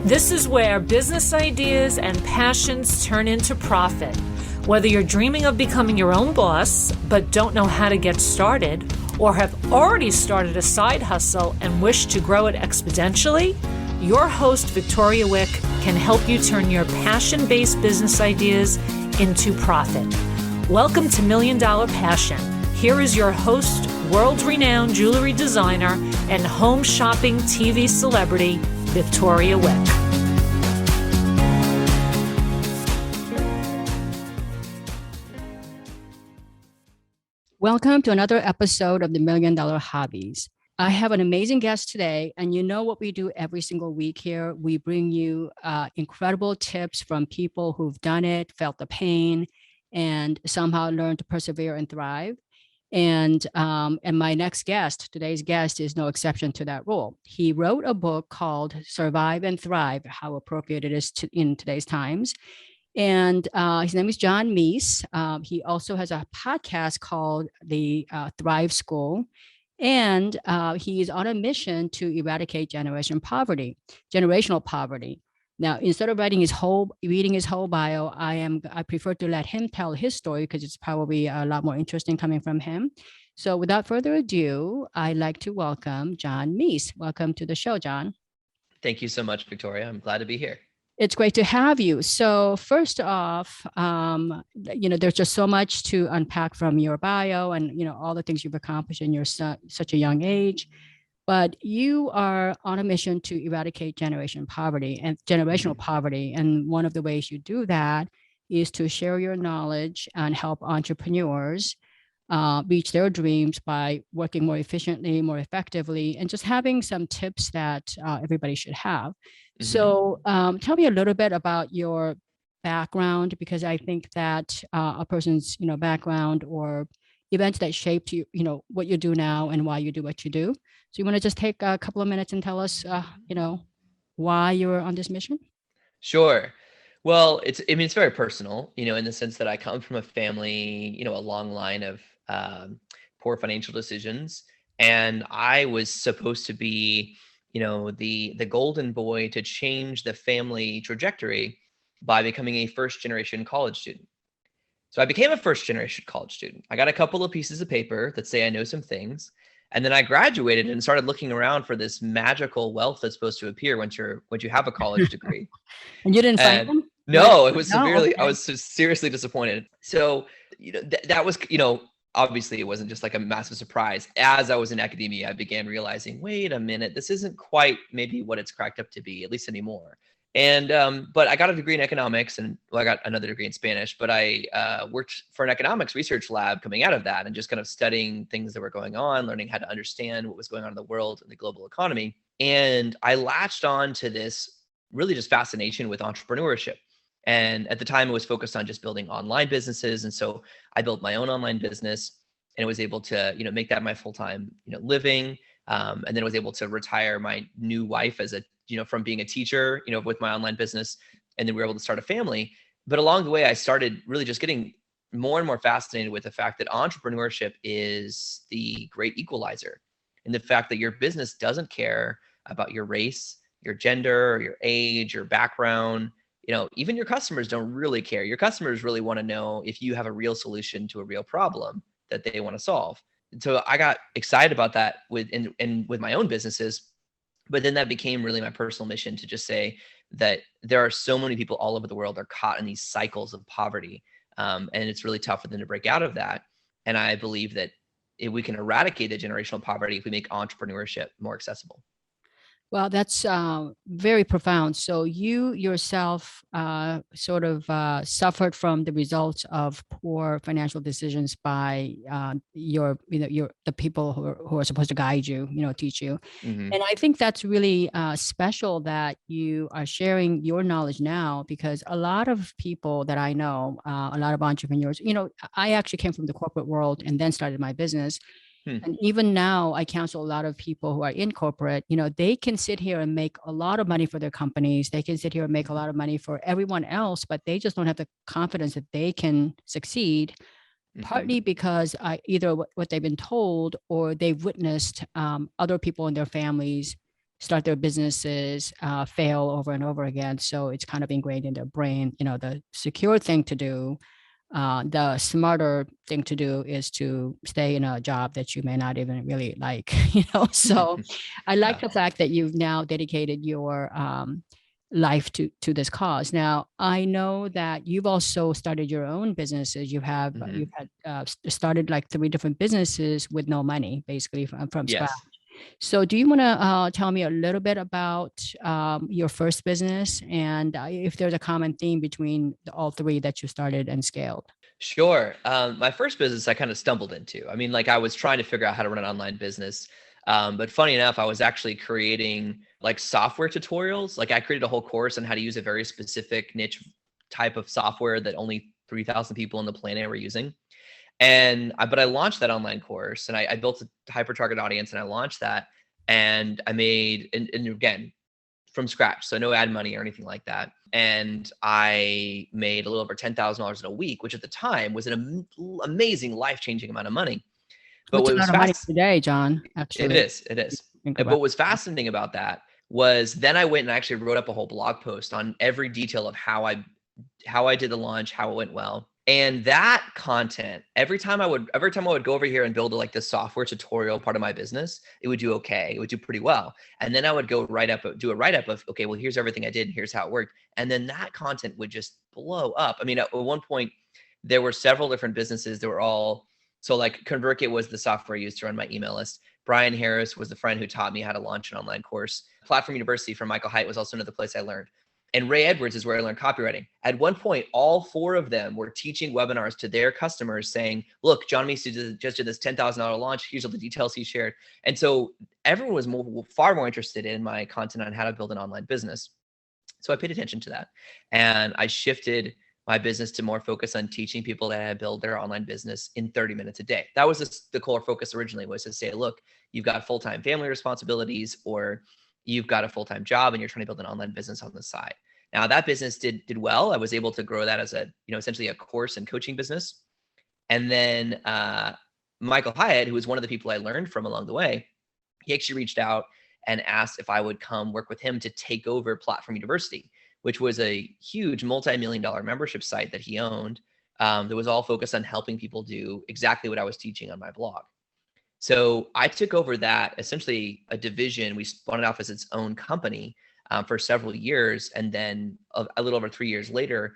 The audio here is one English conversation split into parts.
This is where business ideas and passions turn into profit. Whether you're dreaming of becoming your own boss but don't know how to get started, or have already started a side hustle and wish to grow it exponentially, your host, Victoria Wieck, can help you turn your passion-based business ideas into profit. Welcome to Million Dollar Passion. Here is your host, world-renowned jewelry designer and home shopping TV celebrity, Victoria Wieck. Welcome to another episode of the Million Dollar Hobbies. I have an amazing guest today, and you know what we do every single week here. We bring you incredible tips from people who've done it, felt the pain, and somehow learned to persevere and thrive. And my next guest, today's guest, is no exception to that rule. He wrote a book called Survive and Thrive, how appropriate it is in today's times. And his name is John Meese. He also has a podcast called the Thrive School. And he is on a mission to eradicate generational poverty. Now, instead of reading his whole bio, I prefer to let him tell his story because it's probably a lot more interesting coming from him. So without further ado, I'd like to welcome John Meese. Welcome to the show, John. Thank you so much, Victoria. I'm glad to be here. It's great to have you. So first off, there's just so much to unpack from your bio and, all the things you've accomplished in such a young age. But you are on a mission to eradicate generational poverty. And one of the ways you do that is to share your knowledge and help entrepreneurs reach their dreams by working more efficiently, more effectively, and just having some tips that everybody should have. Mm-hmm. So tell me a little bit about your background, because I think that a person's background or events that shaped you, what you do now and why you do what you do. So you want to just take a couple of minutes and tell us, why you're on this mission? Sure. Well, it's very personal, in the sense that I come from a family, a long line of poor financial decisions. And I was supposed to be, the golden boy to change the family trajectory by becoming a first generation college student. So I became a first generation college student. I got a couple of pieces of paper that say I know some things. And then I graduated and started looking around for this magical wealth that's supposed to appear once you have a college degree. And you didn't find them? No, it was okay. I was seriously disappointed. So, that was, obviously it wasn't just like a massive surprise. As I was in academia, I began realizing, wait a minute, this isn't quite maybe what it's cracked up to be, at least anymore. And, but I got a degree in economics and I got another degree in Spanish, but I worked for an economics research lab coming out of that and just kind of studying things that were going on, learning how to understand what was going on in the world and the global economy. And I latched on to this really just fascination with entrepreneurship. And at the time it was focused on just building online businesses. And so I built my own online business and was able to, make that my full-time, living. And then was able to retire my new wife as from being a teacher, with my online business. And then we were able to start a family. But along the way, I started really just getting more and more fascinated with the fact that entrepreneurship is the great equalizer. And the fact that your business doesn't care about your race, your gender, or your age, your background. Even your customers don't really care. Your customers really want to know if you have a real solution to a real problem that they want to solve. And so I got excited about that with my own businesses. But then that became really my personal mission to just say that there are so many people all over the world are caught in these cycles of poverty. And it's really tough for them to break out of that. And I believe that if we can eradicate the generational poverty, if we make entrepreneurship more accessible. Well, that's very profound. So you yourself suffered from the results of poor financial decisions by the people who are supposed to guide you, teach you. Mm-hmm. And I think that's really special that you are sharing your knowledge now, because a lot of people that I know, a lot of entrepreneurs, I actually came from the corporate world and then started my business. And even now, I counsel a lot of people who are in corporate, they can sit here and make a lot of money for their companies. They can sit here and make a lot of money for everyone else, but they just don't have the confidence that they can succeed, partly because either what they've been told or they've witnessed other people in their families start their businesses, fail over and over again. So it's kind of ingrained in their brain. The secure thing to do, the smarter thing to do is to stay in a job that you may not even really like. So I like the fact that you've now dedicated your life to this cause. Now, I know that you've also started your own businesses. You've had started like 3 different businesses with no money, basically from scratch. So do you want to tell me a little bit about your first business, and if there's a common theme between all 3 that you started and scaled? Sure. My first business I kind of stumbled into. I mean, like I was trying to figure out how to run an online business. But funny enough, I was actually creating like software tutorials. Like I created a whole course on how to use a very specific niche type of software that only 3,000 people on the planet were using. But I launched that online course, and I built a hyper target audience, and I launched that, and I made, and again, from scratch. So no ad money or anything like that. And I made a little over $10,000 in a week, which at the time was an amazing, life-changing amount of money. But what was money today, John? Actually, it is. But what was fascinating about that was then I went and actually wrote up a whole blog post on every detail of how I did the launch, how it went well. And that content, every time I would go over here and build like the software tutorial part of my business, it would do okay. It would do pretty well. And then I would do a write-up of, okay, well, here's everything I did and here's how it worked. And then that content would just blow up. I mean, at one point, there were several different businesses that were all, so like ConvertKit was the software I used to run my email list. Brian Harris was the friend who taught me how to launch an online course. Platform University from Michael Haidt was also another place I learned. And Ray Edwards is where I learned copywriting. At one point, all 4 of them were teaching webinars to their customers saying, look, John Meese just did this $10,000 launch. Here's all the details he shared. And so everyone was far more interested in my content on how to build an online business. So I paid attention to that. And I shifted my business to more focus on teaching people how to build their online business in 30 minutes a day. That was the core focus originally, was to say, look, you've got full-time family responsibilities, or you've got a full-time job and you're trying to build an online business on the side. Now that business did well. I was able to grow that as essentially a course and coaching business. And then Michael Hyatt, who was one of the people I learned from along the way, he actually reached out and asked if I would come work with him to take over Platform University, which was a huge multi-million-dollar membership site that he owned that was all focused on helping people do exactly what I was teaching on my blog. So I took over that, essentially a division. We spun it off as its own company for several years. And then a little over 3 years later,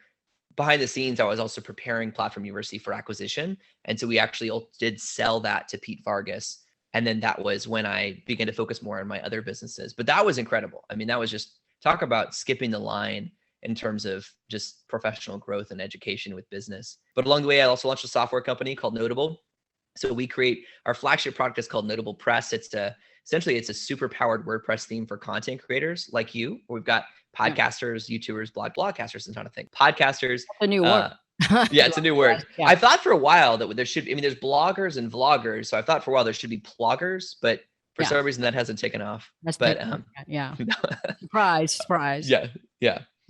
behind the scenes, I was also preparing Platform University for acquisition. And so we actually did sell that to Pete Vargas. And then that was when I began to focus more on my other businesses. But that was incredible. I mean, that was just, talk about skipping the line in terms of just professional growth and education with business. But along the way, I also launched a software company called Notable. So we create, our flagship product is called Notable Press. Essentially it's a super powered WordPress theme for content creators like you. We've got podcasters, YouTubers, blogcasters, and kind of thing. Podcasters. That's a new word. Yeah, it's a new word. Yeah. I thought for a while that there should, there's bloggers and vloggers. So I thought for a while there should be ploggers, but for some reason that hasn't taken off. Yeah. Surprise. Yeah.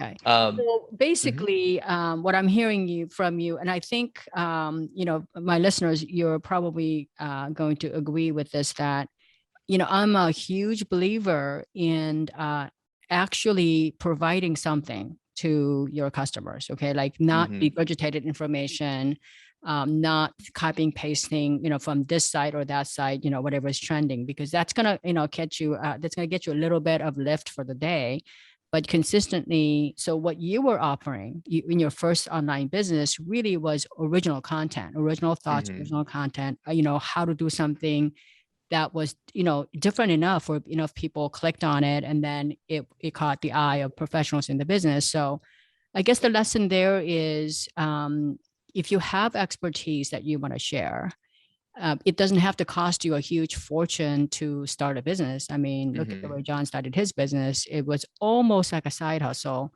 Okay. So basically, what I'm hearing from you, and I think, my listeners, you're probably going to agree with this, that, I'm a huge believer in actually providing something to your customers. Okay. Like not regurgitated information, not copying, pasting, from this site or that site, whatever is trending, because that's going to, catch you, that's going to get you a little bit of lift for the day. But consistently, so what you were offering in your first online business really was original content, original thoughts, original content, how to do something that was, different enough for enough people clicked on it, and then it caught the eye of professionals in the business. So I guess the lesson there is, if you have expertise that you want to share, it doesn't have to cost you a huge fortune to start a business. I mean, look at the way John started his business. It was almost like a side hustle.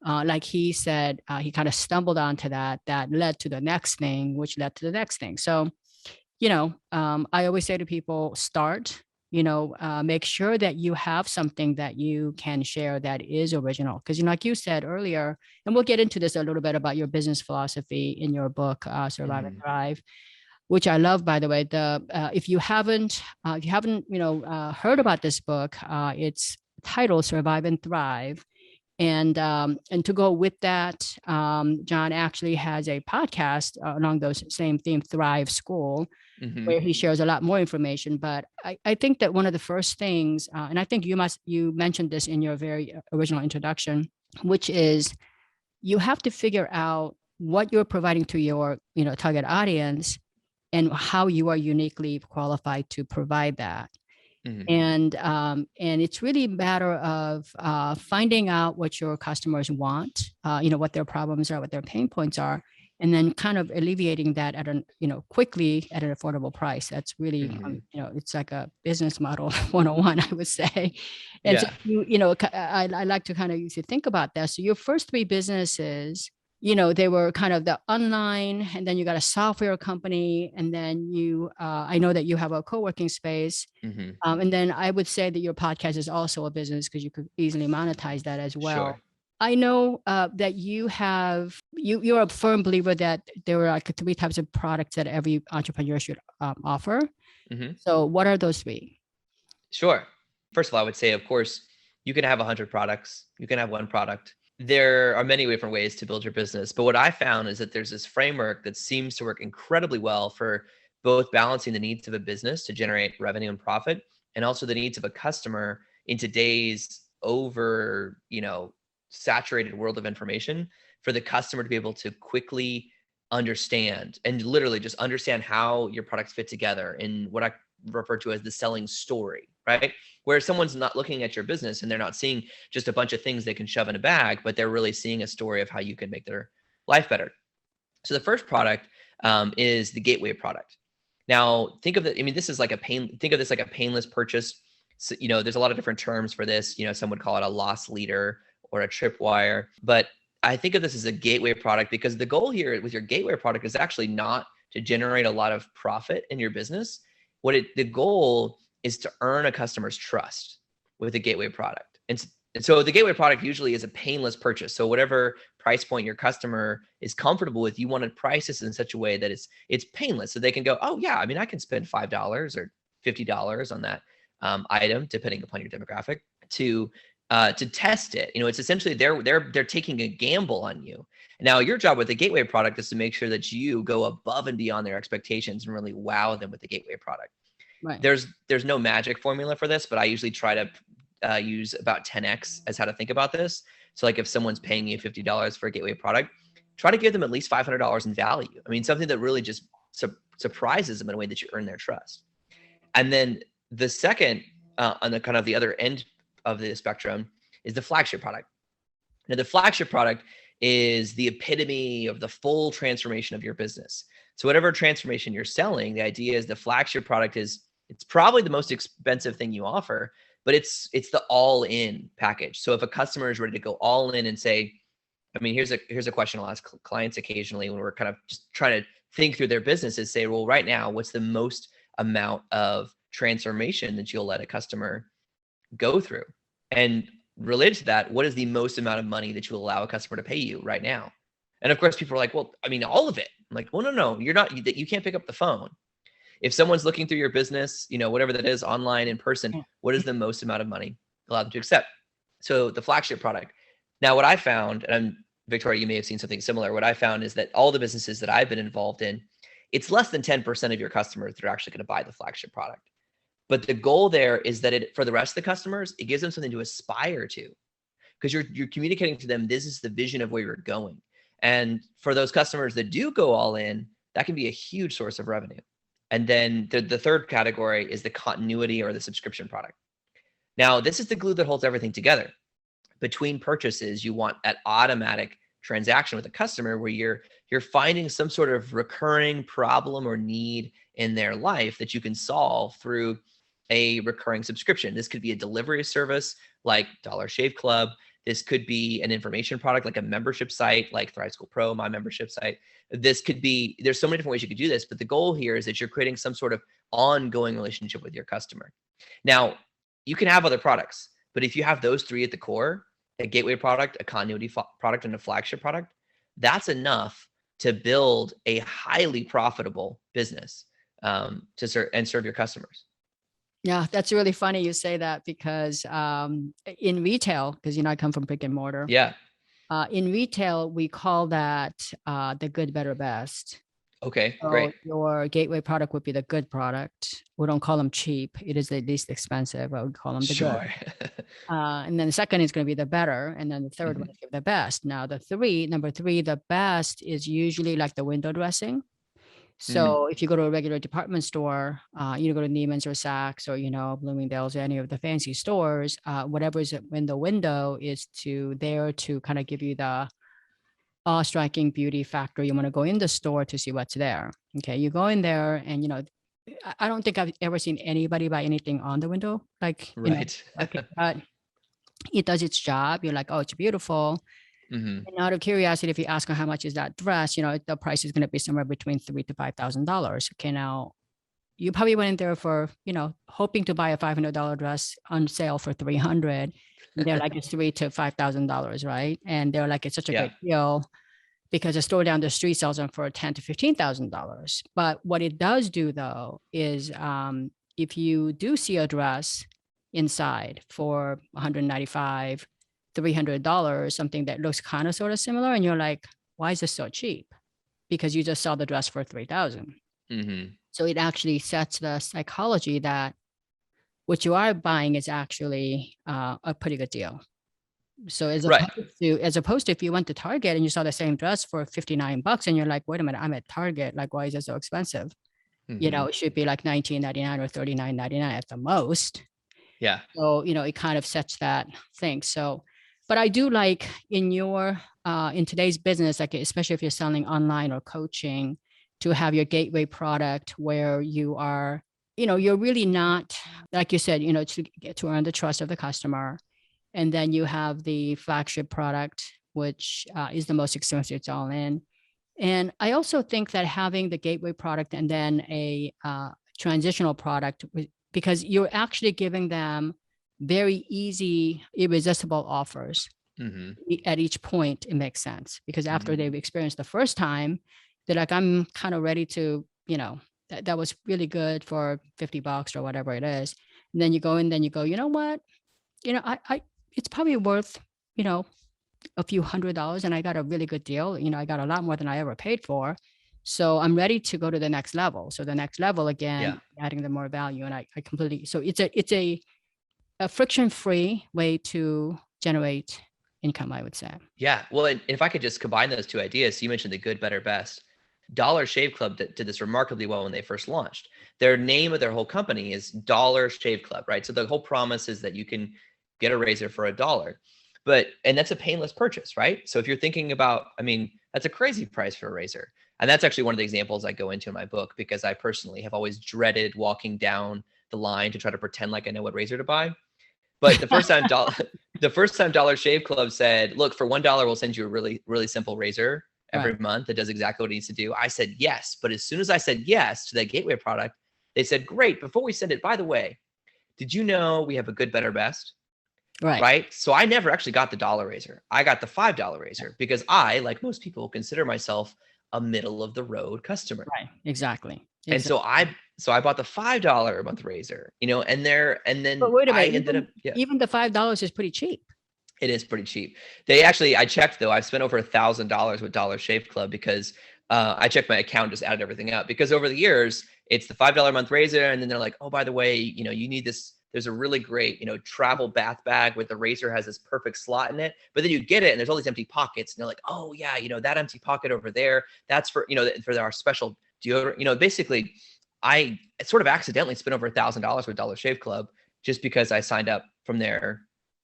Like he said, he kind of stumbled onto that led to the next thing, which led to the next thing. So, I always say to people, start, make sure that you have something that you can share that is original. Because, like you said earlier, and we'll get into this a little bit about your business philosophy in your book, Survive and Thrive, which I love, by the way. If you haven't, heard about this book, it's titled Survive and Thrive. And to go with that, John actually has a podcast along those same theme, Thrive School, where he shares a lot more information. But I think that one of the first things, and I think you mentioned this in your very original introduction, which is you have to figure out what you're providing to your target audience and how you are uniquely qualified to provide that. And it's really a matter of finding out what your customers want, what their problems are, what their pain points are, and then kind of alleviating that at quickly at an affordable price. That's really, it's like a business model 101, I would say. And so I like to kind of used to think about that. So your first three businesses, they were kind of the online, and then you got a software company, and then I know that you have a co-working space. And then I would say that your podcast is also a business because you could easily monetize that as well. Sure. I know that you're a firm believer that there are like three types of products that every entrepreneur should offer. So what are those three? Sure. First of all, I would say, of course, you can have 100 products. You can have one product. There are many different ways to build your business. But what I found is that there's this framework that seems to work incredibly well for both balancing the needs of a business to generate revenue and profit, and also the needs of a customer in today's saturated world of information, for the customer to be able to quickly understand and literally just understand how your products fit together in what I refer to as the selling story, right? Where someone's not looking at your business and they're not seeing just a bunch of things they can shove in a bag, but they're really seeing a story of how you can make their life better. So the first product is the gateway product. Now, think of this is like think of this like a painless purchase. So, there's a lot of different terms for this. Some would call it a loss leader or a tripwire, but I think of this as a gateway product because the goal here with your gateway product is actually not to generate a lot of profit in your business. The goal is to earn a customer's trust with a gateway product. And so the gateway product usually is a painless purchase. So whatever price point your customer is comfortable with, you want to price this in such a way that it's painless. So they can go, oh yeah, I can spend $5 or $50 on that item, depending upon your demographic, to test it. It's essentially they're taking a gamble on you. Now, your job with the gateway product is to make sure that you go above and beyond their expectations and really wow them with the gateway product. Right. There's no magic formula for this, but I usually try to use about 10x as how to think about this. So like if someone's paying you $50 for a gateway product, try to give them at least $500 in value. Something that really just surprises them in a way that you earn their trust. And then the second, on the kind of the other end of the spectrum, is the flagship product. Now, the flagship product is the epitome of the full transformation of your business. So whatever transformation you're selling, the idea is the flagship product it's probably the most expensive thing you offer, but it's the all-in package. So if a customer is ready to go all in and say, here's a question I'll ask clients occasionally when we're kind of just trying to think through their business, is say, well, right now, what's the most amount of transformation that you'll let a customer go through? And related to that, what is the most amount of money that you allow a customer to pay you right now? And of course, people are like, well, all of it. I'm like, well, no, you're not, you can't pick up the phone. If someone's looking through your business, whatever that is, online, in person, what is the most amount of money allow them to accept? So the flagship product. Now, what I found, and Victoria, you may have seen something similar. What I found is that all the businesses that I've been involved in, it's less than 10% of your customers that are actually going to buy the flagship product. But the goal there is that for the rest of the customers, it gives them something to aspire to, because you're communicating to them, this is the vision of where you're going. And for those customers that do go all in, that can be a huge source of revenue. And then the third category is the continuity or the subscription product. Now, this is the glue that holds everything together. Between purchases, you want that automatic transaction with a customer where you're finding some sort of recurring problem or need in their life that you can solve through a recurring subscription. This could be a delivery service like Dollar Shave Club. This could be an information product like a membership site like Thrive School Pro, my membership site. This could be, there's so many different ways you could do this, but the goal here is that you're creating some sort of ongoing relationship with your customer. Now, you can have other products, but if you have those three at the core, a gateway product, a continuity product, and a flagship product, that's enough to build a highly profitable business to serve your customers. Yeah, that's really funny you say that because in retail, because I come from brick and mortar. Yeah. In retail, we call that the good, better, best. Okay, So great. your gateway product would be the good product. We don't call them cheap. It is the least expensive. I would call them the good. Sure. And then the second is going to be the better. And then the third one is the best. Now, number three, the best is usually like the window dressing. So if you go to a regular department store, you go to Neiman's or Saks or, Bloomingdale's or any of the fancy stores, whatever is in the window is there to kind of give you the striking beauty factor. You want to go in the store to see what's there. Okay. You go in there and, I don't think I've ever seen anybody buy anything on the window. Right. But it does its job. You're like, oh, it's beautiful. And out of curiosity, if you ask them how much is that dress, the price is going to be somewhere between $3,000 to $5,000. Okay, now you probably went in there for, hoping to buy a $500 dress on sale for $300. And they're like, it's $3,000 to $5,000, right? And they're like, it's such a great deal because a store down the street sells them for $10,000 to $15,000. But what it does do though is if you do see a dress inside for $195, $300, something that looks kind of sort of similar, and you're like, why is this so cheap? Because you just saw the dress for $3,000. So it actually sets the psychology that what you are buying is actually a pretty good deal. So as opposed to if you went to Target and you saw the same dress for $59 and you're like, wait a minute, I'm at Target, like why is it so expensive? It should be like $19.99 or $39.99 at the most. Yeah. So it kind of sets that thing. So but I do like in today's business, like especially if you're selling online or coaching, to have your gateway product where you are, you're really not, like you said, to get to earn the trust of the customer. And then you have the flagship product, which is the most expensive, it's all in. And I also think that having the gateway product and then a transitional product, because you're actually giving them very easy, irresistible offers at each point. It makes sense because after they've experienced the first time, they're like, I'm kind of ready to, that was really good for $50 or whatever it is. And then you go in, then you go, you know what, it's probably worth, a few $100s and I got a really good deal. I got a lot more than I ever paid for. So I'm ready to go to the next level. So the next level again, adding the more value. And I completely, so it's a friction-free way to generate income, I would say. Yeah. Well, and if I could just combine those two ideas, so you mentioned the good, better, best. Dollar Shave Club did this remarkably well when they first launched. Their name of their whole company is Dollar Shave Club, right? So the whole promise is that you can get a razor for $1. And that's a painless purchase, right? So if you're thinking about, that's a crazy price for a razor. And that's actually one of the examples I go into in my book because I personally have always dreaded walking down the line to try to pretend like I know what razor to buy. But the first time Dollar Shave Club said, look, for $1, we'll send you a really, really simple razor every month that does exactly what it needs to do. I said yes. But as soon as I said yes to that gateway product, they said, great. Before we send it, by the way, did you know we have a good, better, best? Right. So I never actually got the $1 razor. I got the $5 razor because I, like most people, consider myself a middle of the road customer. Right. Exactly. And so I bought the $5 a month razor, and then but wait a minute, even the $5 is pretty cheap. It is pretty cheap. I checked though, I've spent over $1,000 with Dollar Shave Club because I checked my account, just added everything up because over the years it's the $5 a month razor. And then they're like, oh, by the way, you need this. There's a really great, travel bath bag with the razor has this perfect slot in it, but then you get it and there's all these empty pockets and they're like, oh yeah, that empty pocket over there, that's for our special deodorant. Basically I sort of accidentally spent over $1,000 with Dollar Shave Club just because I signed up from their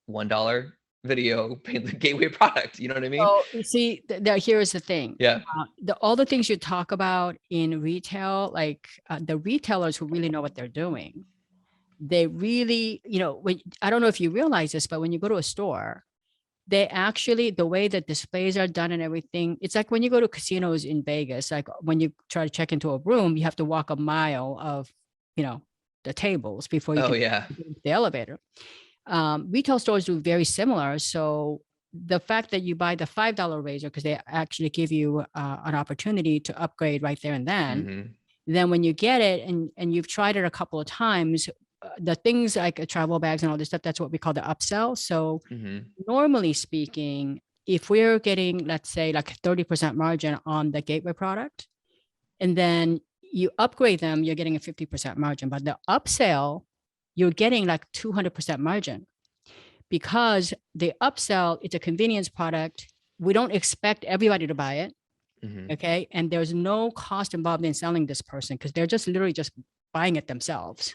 $1 video gateway product. You know what I mean? Oh, you see, here's the thing. Yeah. All the things you talk about in retail, like the retailers who really know what they're doing, they really, I don't know if you realize this, but when you go to a store, they actually, the way that displays are done and everything, it's like when you go to casinos in Vegas, like when you try to check into a room, you have to walk a mile of, the tables before you can get into the elevator. Retail stores do very similar. So the fact that you buy the $5 razor, because they actually give you an opportunity to upgrade right there and then, then when you get it and you've tried it a couple of times, the things like travel bags and all this stuff, that's what we call the upsell. So Mm-hmm. normally speaking, if we're getting, let's say like 30% margin on the gateway product, and then you upgrade them, you're getting a 50% margin. But the upsell, you're getting like 200% margin, because the upsell, it's a convenience product. We don't expect everybody to buy it. Mm-hmm. Okay. And there's no cost involved in selling this person, because they're just literally just buying it themselves.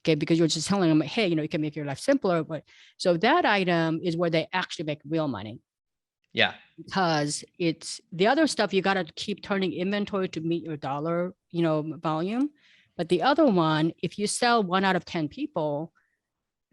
Okay. Because you're just telling them, hey, you can make your life simpler. But so that item is where they actually make real money. Yeah. Because it's the other stuff, you got to keep turning inventory to meet your dollar, volume. But the other one, if you sell 1 out of 10 people,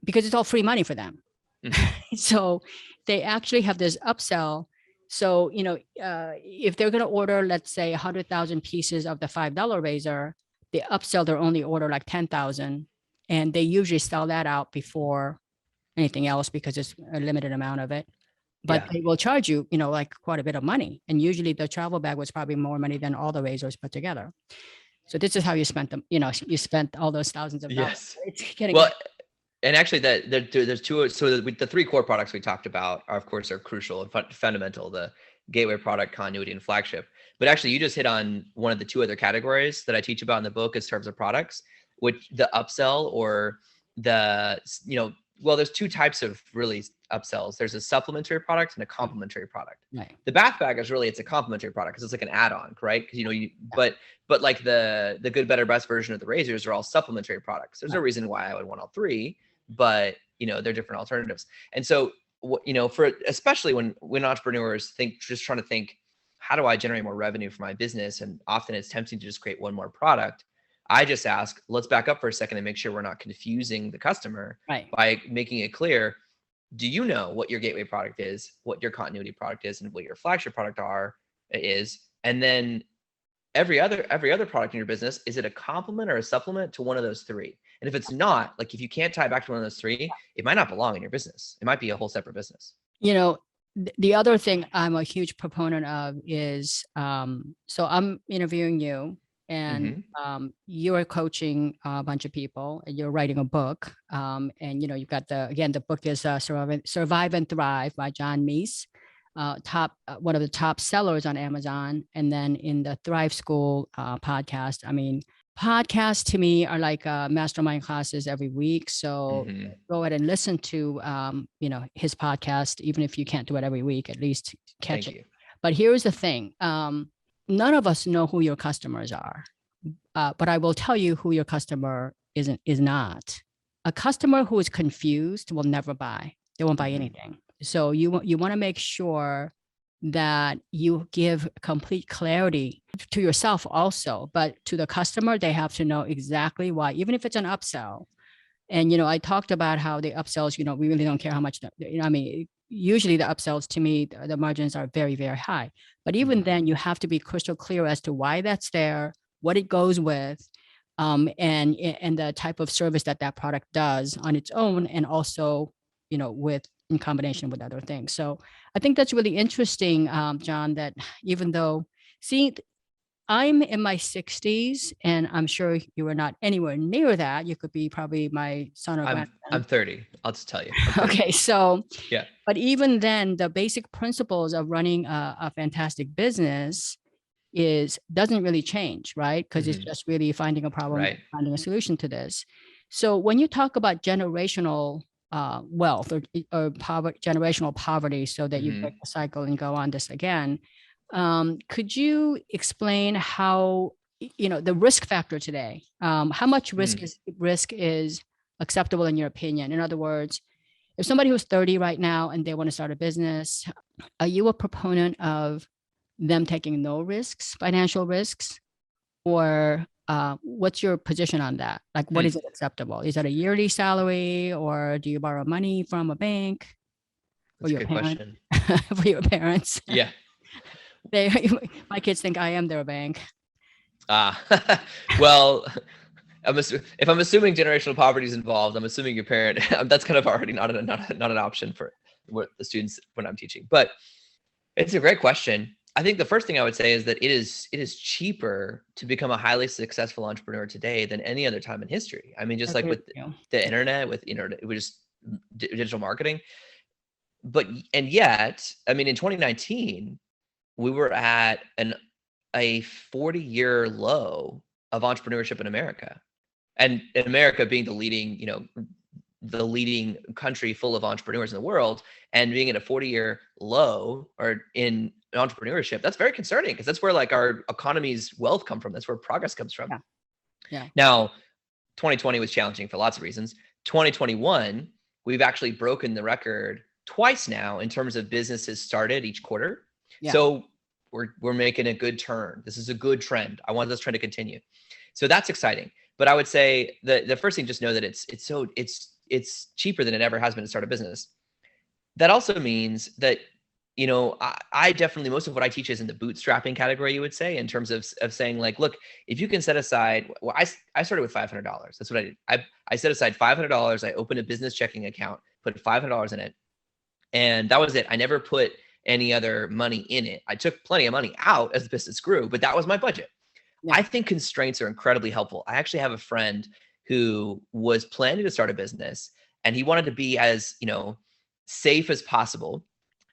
because it's all free money for them. Mm-hmm. So they actually have this upsell. So, if they're going to order, let's say 100,000 pieces of the $5 razor, the upsell, they're only order like 10,000. And they usually sell that out before anything else, because it's a limited amount of it. But they will charge you, like quite a bit of money. And usually the travel bag was probably more money than all the razors put together. So this is how you spent them, you spent all those thousands of dollars. Yes. It's getting and actually there's two. So the 3 core products we talked about are, of course, are crucial and fundamental: the gateway product, continuity, and flagship. But actually, you just hit on one of the 2 other categories that I teach about in the book in terms of products, which the upsell, or the, well, there's 2 types of really upsells. There's a supplementary product and a complementary product. Right. The bath bag is really, it's a complementary product because it's like an add-on, right? Because but like the good, better, best version of the razors are all supplementary products. There's no reason why I would want all 3, but they're different alternatives. And so for especially when entrepreneurs trying to think, how do I generate more revenue for my business? And often it's tempting to just create one more product. I just ask, let's back up for a second and make sure we're not confusing the customer by making it clear. Do you know what your gateway product is, what your continuity product is, and what your flagship product is? And then every other product in your business, is it a complement or a supplement to one of those 3? And if it's not, like if you can't tie back to one of those 3, it might not belong in your business. It might be a whole separate business. The other thing I'm a huge proponent of is, so I'm interviewing you, and you're coaching a bunch of people, and you're writing a book. And you've got the book is Survive and Thrive by John Meese, one of the top sellers on Amazon. And then in the Thrive School podcast, podcasts to me are like mastermind classes every week. So go ahead and listen to his podcast, even if you can't do it every week, at least catch it. But here's the thing. None of us know who your customers are, but I will tell you who your customer is not. A customer who is confused will never buy. They won't buy anything. So you want to make sure that you give complete clarity to yourself also, but to the customer, they have to know exactly why, even if it's an upsell. And, I talked about how the upsells, we really don't care how much, usually the upsells, to me, the margins are very, very high. But even then, you have to be crystal clear as to why that's there, what it goes with, and the type of service that product does on its own, and also, in combination with other things. So I think that's really interesting, John, that even though, I'm in my 60s, and I'm sure you are not anywhere near that. You could be probably my son or grandson. I'm 30. I'll just tell you. Okay. So, yeah. But even then, the basic principles of running a fantastic business doesn't really change, right? Because it's just really finding a problem, finding a solution to this. So when you talk about generational wealth or generational poverty, so that you break the cycle and go on this again, could you explain how, the risk factor today, how much risk is acceptable in your opinion? In other words, if somebody who's 30 right now and they want to start a business, are you a proponent of them taking no risks, financial risks, or what's your position on that? Like, what is it acceptable? Is that a yearly salary, or do you borrow money from a bank? That's a good question. For your parents? Yeah. My kids think I am their bank. Well, if I'm assuming generational poverty is involved, I'm assuming your parent, that's kind of already not an option for what the students when I'm teaching. But it's a great question. I think the first thing I would say is that it is cheaper to become a highly successful entrepreneur today than any other time in history. I mean, just like with the internet, with just digital marketing. But and yet, I mean, in 2019, we were at a 40-year low of entrepreneurship in America, and in America being the leading country full of entrepreneurs in the world, and being at a 40-year low or in entrepreneurship, that's very concerning, because that's where like our economy's wealth come from. That's where progress comes from. Yeah. Now, 2020 was challenging for lots of reasons. 2021, we've actually broken the record twice now in terms of businesses started each quarter. Yeah. So we're making a good turn. This is a good trend. I want this trend to continue. So that's exciting. But I would say the first thing, just know that it's cheaper than it ever has been to start a business. That also means that, I definitely, most of what I teach is in the bootstrapping category, you would say, in terms of saying like, look, if you can set aside, well, I started with $500. That's what I did. I set aside $500. I opened a business checking account, put $500 in it. And that was it. I never put any other money in it. I took plenty of money out as the business grew, but that was my budget. Yeah. I think constraints are incredibly helpful. I actually have a friend who was planning to start a business, and he wanted to be as, safe as possible.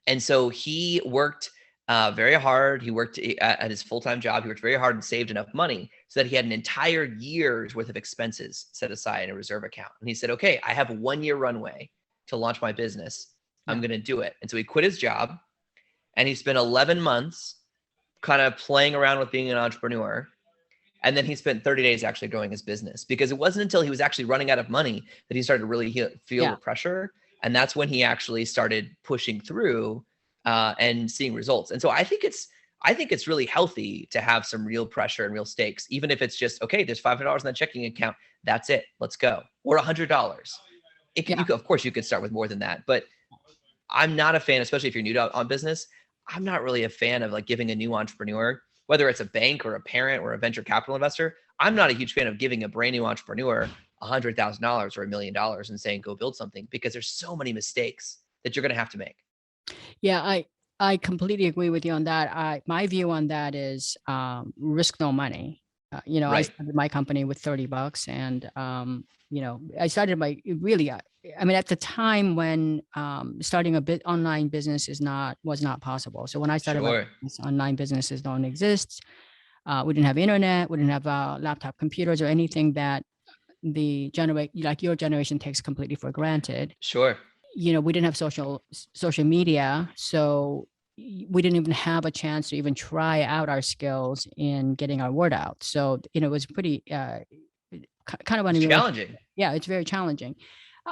And so he worked very hard. He worked at his full-time job. He worked very hard and saved enough money so that he had an entire year's worth of expenses set aside in a reserve account. And he said, okay, I have 1 year runway to launch my business. I'm going to do it. And so he quit his job, and he spent 11 months kind of playing around with being an entrepreneur. And then he spent 30 days actually growing his business, because it wasn't until he was actually running out of money that he started to really feel the pressure. And that's when he actually started pushing through and seeing results. And so I think it's really healthy to have some real pressure and real stakes, even if it's just, okay, there's $500 in that checking account. That's it. Let's go. Or $100. Of course, you could start with more than that, but I'm not a fan, especially if you're new on business. I'm not really a fan of like giving a new entrepreneur, whether it's a bank or a parent or a venture capital investor. I'm not a huge fan of giving a brand new entrepreneur $100,000 or $1 million and saying, go build something, because there's so many mistakes that you're going to have to make. Yeah, I completely agree with you on that. My view on that is risk no money. Right. I started my company with $30, and I started at the time when starting a bit online business was not possible. So when I started my business, online businesses don't exist. We didn't have internet. We didn't have laptop computers or anything that your generation takes completely for granted. Sure. We didn't have social media, so we didn't even have a chance to even try out our skills in getting our word out. So it was pretty kind of unusual. Challenging. Yeah, it's very challenging.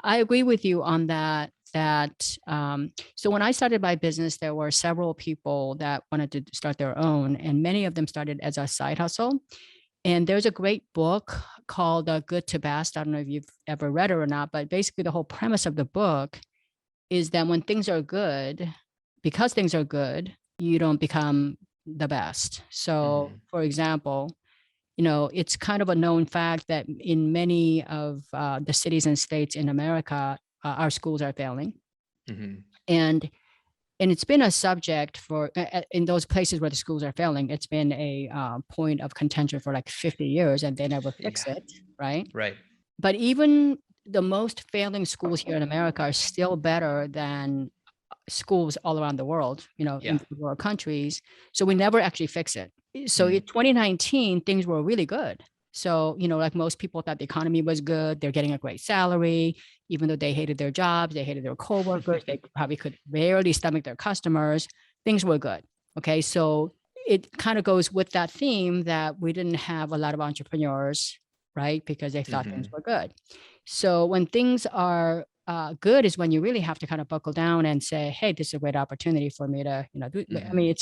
I agree with you on that. So when I started my business, there were several people that wanted to start their own, and many of them started as a side hustle. And there's a great book called Good to Best. I don't know if you've ever read it or not, but basically the whole premise of the book is that when things are good, because things are good, you don't become the best. So, for example, it's kind of a known fact that in many of the cities and states in America, our schools are failing. And it's been a subject for, in those places where the schools are failing, it's been a point of contention for like 50 years, and they never fix it, right? Right. But even the most failing schools here in America are still better than schools all around the world, in world countries. So we never actually fix it. So in 2019, things were really good. So, like most people thought the economy was good. They're getting a great salary, even though they hated their jobs, they hated their coworkers, they probably could barely stomach their customers. Things were good. Okay. So it kind of goes with that theme that we didn't have a lot of entrepreneurs, right? Because they thought things were good. So when things are good is when you really have to kind of buckle down and say, hey, this is a great opportunity for me to, do. I mean,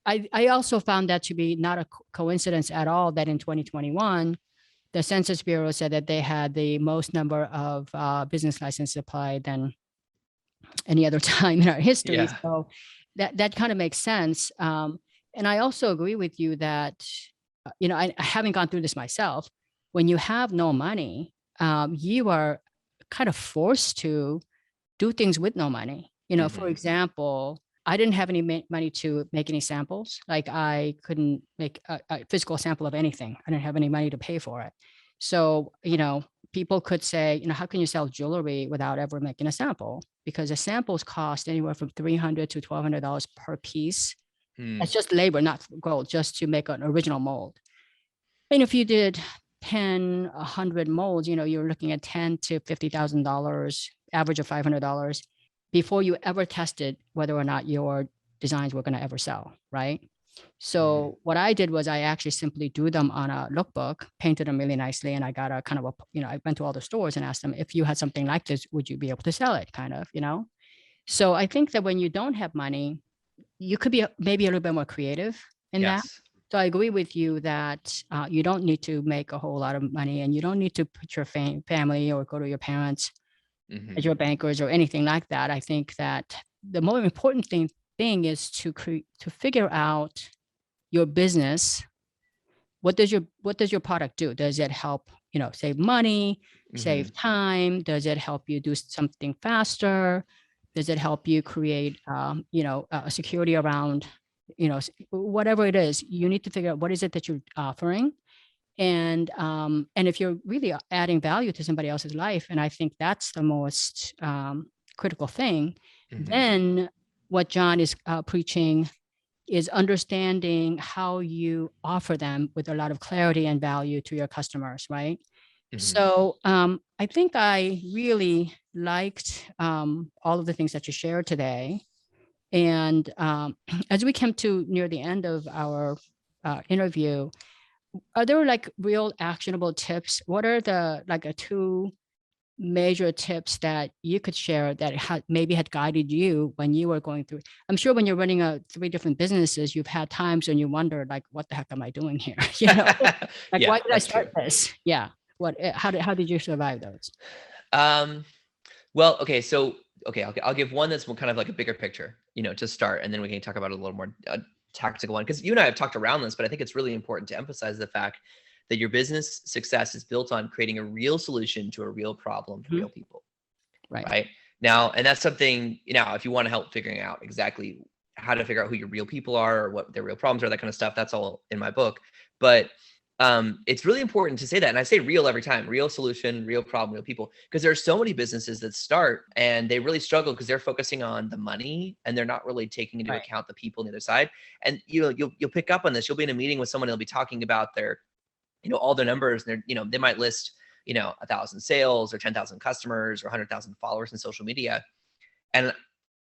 I also found that to be not a coincidence at all that in 2021, the Census Bureau said that they had the most number of business licenses applied than any other time in our history. Yeah. So that kind of makes sense. And I also agree with you that, I haven't gone through this myself. When you have no money, you are kind of forced to do things with no money. For example, I didn't have any money to make any samples. Like I couldn't make a physical sample of anything. I didn't have any money to pay for it. So, people could say, how can you sell jewelry without ever making a sample? Because the samples cost anywhere from $300 to $1,200 per piece. That's just labor, not gold, just to make an original mold. And if you did 10, 100 molds, you're looking at $10,000 to $50,000, average of $500 before you ever tested whether or not your designs were going to ever sell, right? So what I did was I actually simply drew them on a lookbook, painted them really nicely, and I got a kind of I went to all the stores and asked them, if you had something like this, would you be able to sell it, kind of. So I think that when you don't have money, you could be maybe a little bit more creative in that. So I agree with you that you don't need to make a whole lot of money, and you don't need to put your family or go to your parents as your bankers or anything like that. I think that the more important thing is to figure out your business. What does your product do? Does it help save money, save time? Does it help you do something faster? Does it help you create a security around whatever it is? You need to figure out what is it that you're offering, and if you're really adding value to somebody else's life, and I think that's the most critical thing. Then what John is preaching is understanding how you offer them with a lot of clarity and value to your customers, right? So I think I really liked all of the things that you shared today. And as we come to near the end of our interview, are there like real actionable tips? What are the two major tips that you could share that maybe had guided you when you were going through? I'm sure when you're running 3 different businesses, you've had times when you wondered, like, what the heck am I doing here? Why did I start this? Yeah. How did you survive those? Well, okay. So, I'll give one that's kind of like a bigger picture, to start, and then we can talk about a little more tactical one, because you and I have talked around this, but I think it's really important to emphasize the fact that your business success is built on creating a real solution to a real problem for real people. Right now, and that's something, if you want to help figuring out exactly how to figure out who your real people are or what their real problems are, that kind of stuff, that's all in my book. But it's really important to say that. And I say real every time: real solution, real problem, real people. Because there are so many businesses that start and they really struggle because they're focusing on the money and they're not really taking into account the people on the other side. And you'll pick up on this. You'll be in a meeting with someone, they'll be talking about their, all their numbers, and they're, they might list, 1,000 sales or 10,000 customers or 100,000 followers in social media. And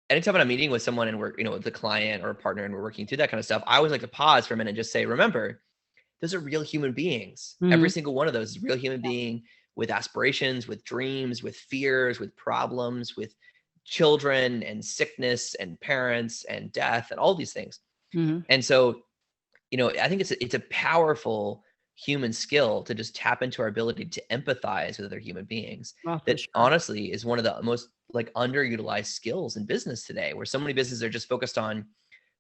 anytime I'm meeting with someone and we're, with a client or a partner and we're working through that kind of stuff, I always like to pause for a minute and just say, remember, those are real human beings. Every single one of those is a real human being with aspirations, with dreams, with fears, with problems, with children and sickness and parents and death and all these things. And so, I think it's a powerful human skill to just tap into our ability to empathize with other human beings. That honestly is one of the most underutilized skills in business today, where so many businesses are just focused on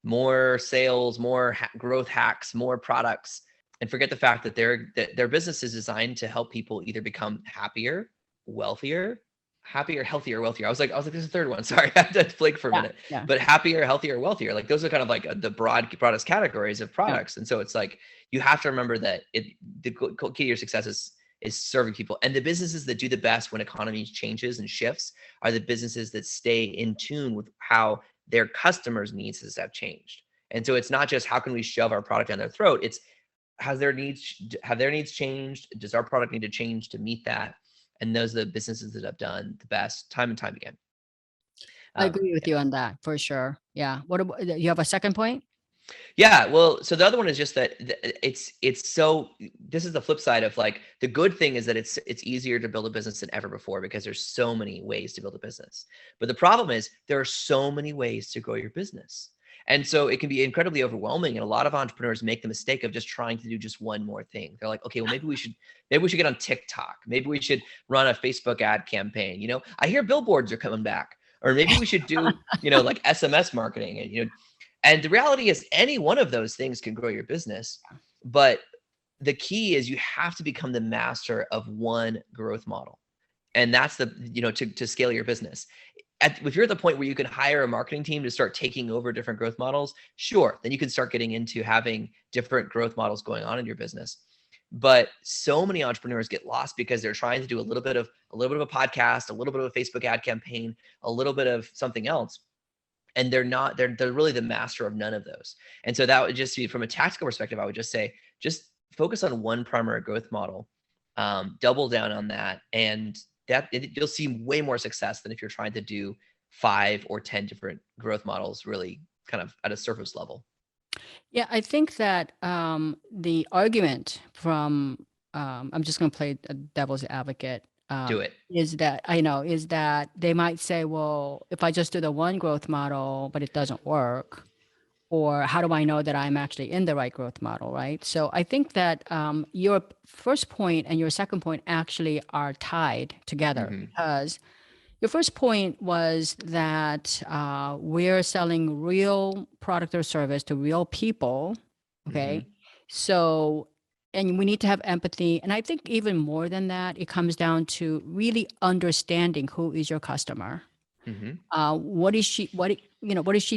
more sales, more growth hacks, more products, and forget the fact that their business is designed to help people either become happier, wealthier, healthier, wealthier. I was like, there's a third one. Sorry, I had to flake for a minute. But happier, healthier, wealthier. Like those are kind of the broadest categories of products. And so it's you have to remember that the key to your success is serving people. And the businesses that do the best when economy changes and shifts are the businesses that stay in tune with how their customers' needs have changed. And so it's not just how can we shove our product down their throat. It's have their needs changed? Does our product need to change to meet that? And those are the businesses that have done the best time and time again. I agree with you on that for sure. Yeah. What about, you have a second point? Yeah. Well, so the other one is just that this is the flip side of the good thing is that it's easier to build a business than ever before because there's so many ways to build a business. But the problem is there are so many ways to grow your business. And so it can be incredibly overwhelming. And a lot of entrepreneurs make the mistake of just trying to do just one more thing. They're like, okay, well, maybe we should get on TikTok. Maybe we should run a Facebook ad campaign. I hear billboards are coming back, or maybe we should do, SMS marketing. And the reality is any one of those things can grow your business. But the key is you have to become the master of one growth model. And that's to scale your business. if you're at the point where you can hire a marketing team to start taking over different growth models, sure, then you can start getting into having different growth models going on in your business. But so many entrepreneurs get lost because they're trying to do a little bit of a podcast, a little bit of a Facebook ad campaign, a little bit of something else. And they're really the master of none of those. And so that would just be, from a tactical perspective, I would just say, just focus on one primary growth model, double down on that, and you'll see way more success than if you're trying to do 5 or 10 different growth models, really kind of at a surface level. Yeah, I think that the argument from, I'm just going to play a devil's advocate. Do it. Is that they might say, well, if I just do the one growth model, but it doesn't work, or how do I know that I'm actually in the right growth model, right? So I think that your first point and your second point actually are tied together, because your first point was that we're selling real product or service to real people, okay? So, and we need to have empathy. And I think even more than that, it comes down to really understanding who is your customer. What does she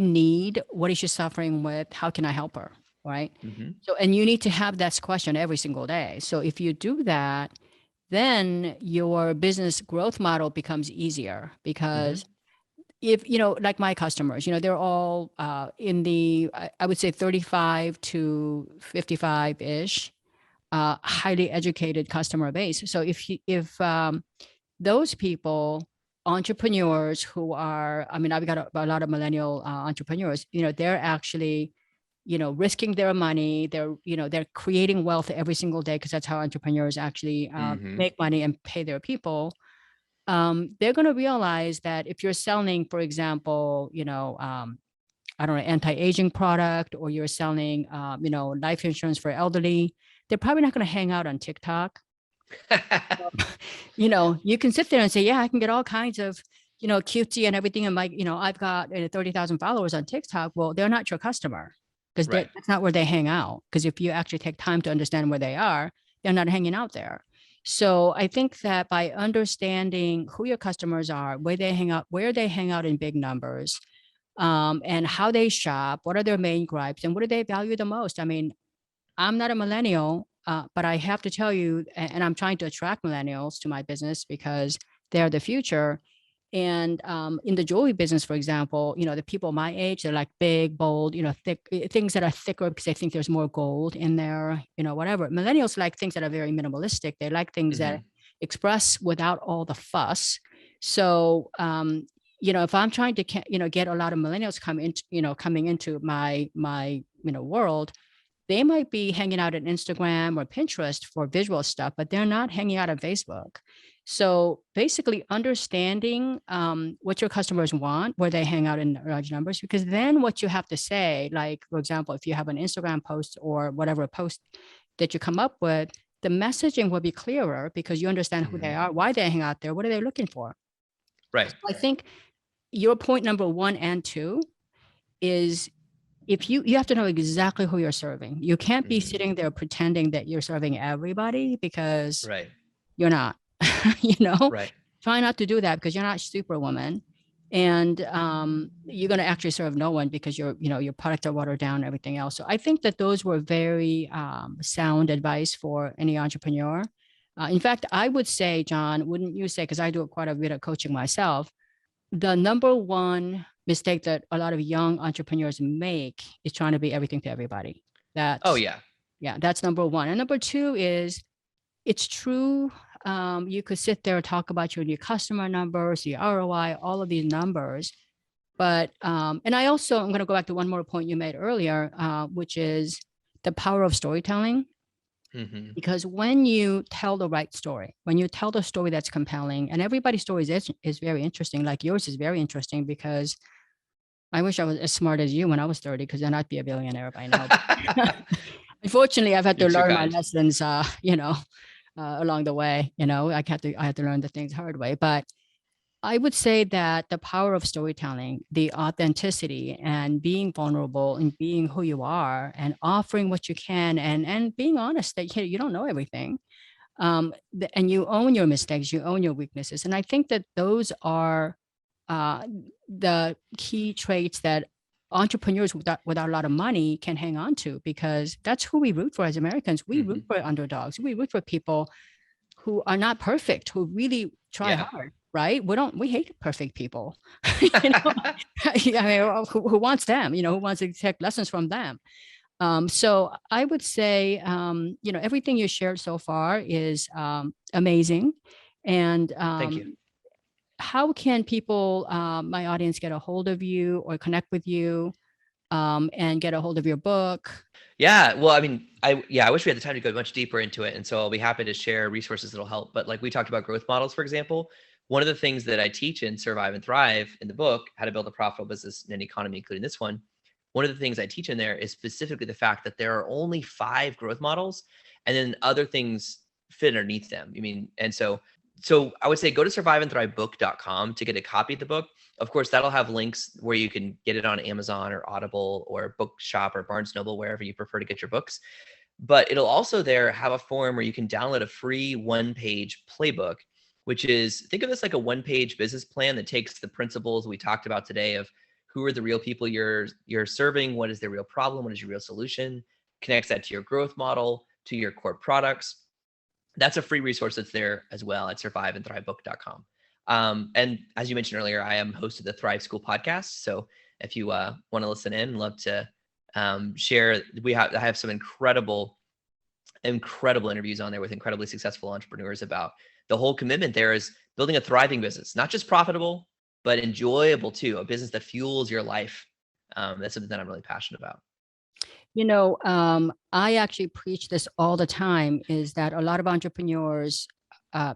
need? What is she suffering with? How can I help her? Right. So, and you need to have that question every single day. So if you do that, then your business growth model becomes easier, because if, like my customers, they're all in the, I would say 35 to 55-ish, highly educated customer base. So if those people, entrepreneurs who are, I've got a lot of millennial entrepreneurs, they're actually, risking their money. They're creating wealth every single day, because that's how entrepreneurs actually make money and pay their people. They're going to realize that if you're selling, for example, I don't know, anti-aging product, or you're selling, life insurance for elderly, they're probably not going to hang out on TikTok. You can sit there and say, yeah, I can get all kinds of, cutesy and everything. And I've got 30,000 followers on TikTok. Well, they're not your customer, because that's not where they hang out. Because if you actually take time to understand where they are, they're not hanging out there. So I think that by understanding who your customers are, where they hang out in big numbers, and how they shop, what are their main gripes, and what do they value the most? I'm not a millennial, but I have to tell you, and I'm trying to attract millennials to my business because they're the future. And in the jewelry business, for example, the people my age, they're like big, bold, thick, things that are thicker because they think there's more gold in there, whatever. Millennials like things that are very minimalistic. They like things that express without all the fuss. So, if I'm trying to, get a lot of millennials coming into my world, they might be hanging out on Instagram or Pinterest for visual stuff, but they're not hanging out on Facebook. So basically understanding what your customers want, where they hang out in large numbers, because then what you have to say, like, for example, if you have an Instagram post or whatever post that you come up with, the messaging will be clearer because you understand who they are, why they hang out there, what are they looking for? Right. So I think your point number 1 and 2 is, if you have to know exactly who you're serving. You can't be sitting there pretending that you're serving everybody, because you're not. Try not to do that, because you're not Superwoman, and you're going to actually serve no one, because your products are watered down and everything else. So I think that those were very sound advice for any entrepreneur. In fact, I would say, John, wouldn't you say, because I do quite a bit of coaching myself, the number one mistake that a lot of young entrepreneurs make is trying to be everything to everybody. That's number 1. And number 2 is, it's true. You could sit there and talk about your new customer numbers, the ROI, all of these numbers. But, and I'm going to go back to one more point you made earlier, which is the power of storytelling. Because when you tell the right story, when you tell the story that's compelling, and everybody's story is very interesting, like yours is very interesting, because I wish I was as smart as you when I was 30, because then I'd be a billionaire by now. Unfortunately, I've had to learn my lessons, along the way. I had to learn the things the hard way. But I would say that the power of storytelling, the authenticity, and being vulnerable and being who you are and offering what you can, and being honest that you don't know everything. And you own your mistakes, you own your weaknesses. And I think that those are the key traits that entrepreneurs without a lot of money can hang on to, because that's who we root for as Americans. We root for underdogs. We root for people who are not perfect, who really try hard, right? We hate perfect people, who wants them, who wants to take lessons from them. So I would say, everything you shared so far is amazing. And thank you. How can people, my audience, get a hold of you or connect with you and get a hold of your book? Yeah, well, I mean, I wish we had the time to go much deeper into it. And so I'll be happy to share resources that'll help. But like we talked about growth models, for example, one of the things that I teach in Survive and Thrive in the book, How to Build a Profitable Business in Any Economy, including this one, one of the things I teach in there is specifically the fact that there are only 5 growth models and then other things fit underneath them. And so I would say go to surviveandthrivebook.com to get a copy of the book. Of course, that'll have links where you can get it on Amazon or Audible or Bookshop or Barnes Noble, wherever you prefer to get your books. But it'll also there have a form where you can download a free 1-page playbook, which is, think of this like a 1-page business plan that takes the principles we talked about today of who are the real people you're serving, what is their real problem, what is your real solution, connects that to your growth model, to your core products. That's a free resource that's there as well at surviveandthrivebook.com. And as you mentioned earlier, I am host of the Thrive School podcast. So if you want to listen in, love to share. I have some incredible interviews on there with incredibly successful entrepreneurs about the whole commitment there is building a thriving business, not just profitable, but enjoyable too, a business that fuels your life. That's something that I'm really passionate about. I actually preach this all the time, is that a lot of entrepreneurs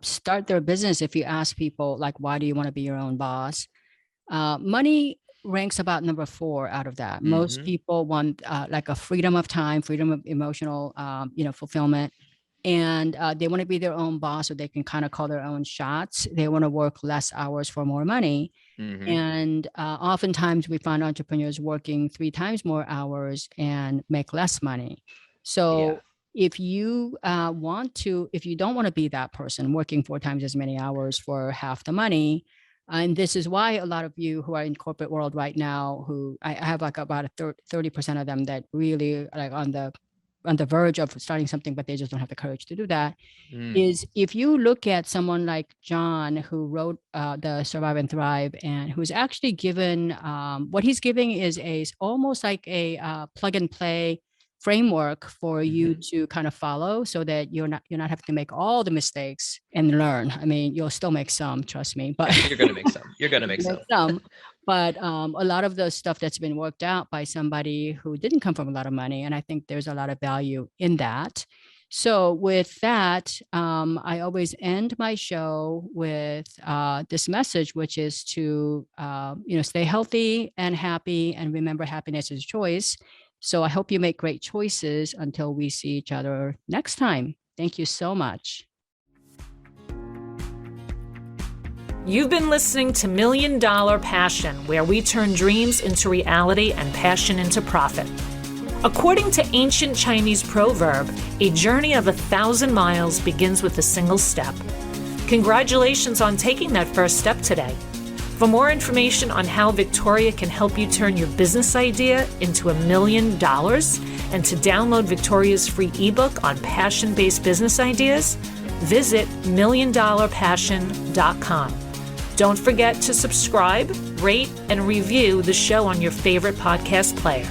start their business. If you ask people, like, why do you want to be your own boss? Money ranks about number 4 out of that. Most people want like a freedom of time, freedom of emotional, fulfillment. And they want to be their own boss, so they can kind of call their own shots. They want to work less hours for more money. And oftentimes we find entrepreneurs working 3 times more hours and make less money. So if you if you don't want to be that person working 4 times as many hours for half the money, and this is why a lot of you who are in corporate world right now, who I have like about 30% of them that really like on the verge of starting something, but they just don't have the courage to do that, is if you look at someone like John, who wrote the Survive and Thrive, and who's actually given, what he's giving is almost like a plug and play framework for you to kind of follow, so that you're not having to make all the mistakes and learn. I mean, you'll still make some, trust me, but you're going to make some. You're going to make some. But a lot of the stuff that's been worked out by somebody who didn't come from a lot of money. And I think there's a lot of value in that. So with that, I always end my show with this message, which is to, stay healthy and happy, and remember, happiness is a choice. So I hope you make great choices until we see each other next time. Thank you so much. You've been listening to $1 Million Passion, where we turn dreams into reality and passion into profit. According to ancient Chinese proverb, a journey of 1,000 miles begins with a single step. Congratulations on taking that first step today. For more information on how Victoria can help you turn your business idea into $1 million, and to download Victoria's free ebook on passion-based business ideas, visit milliondollarpassion.com. Don't forget to subscribe, rate, and review the show on your favorite podcast player.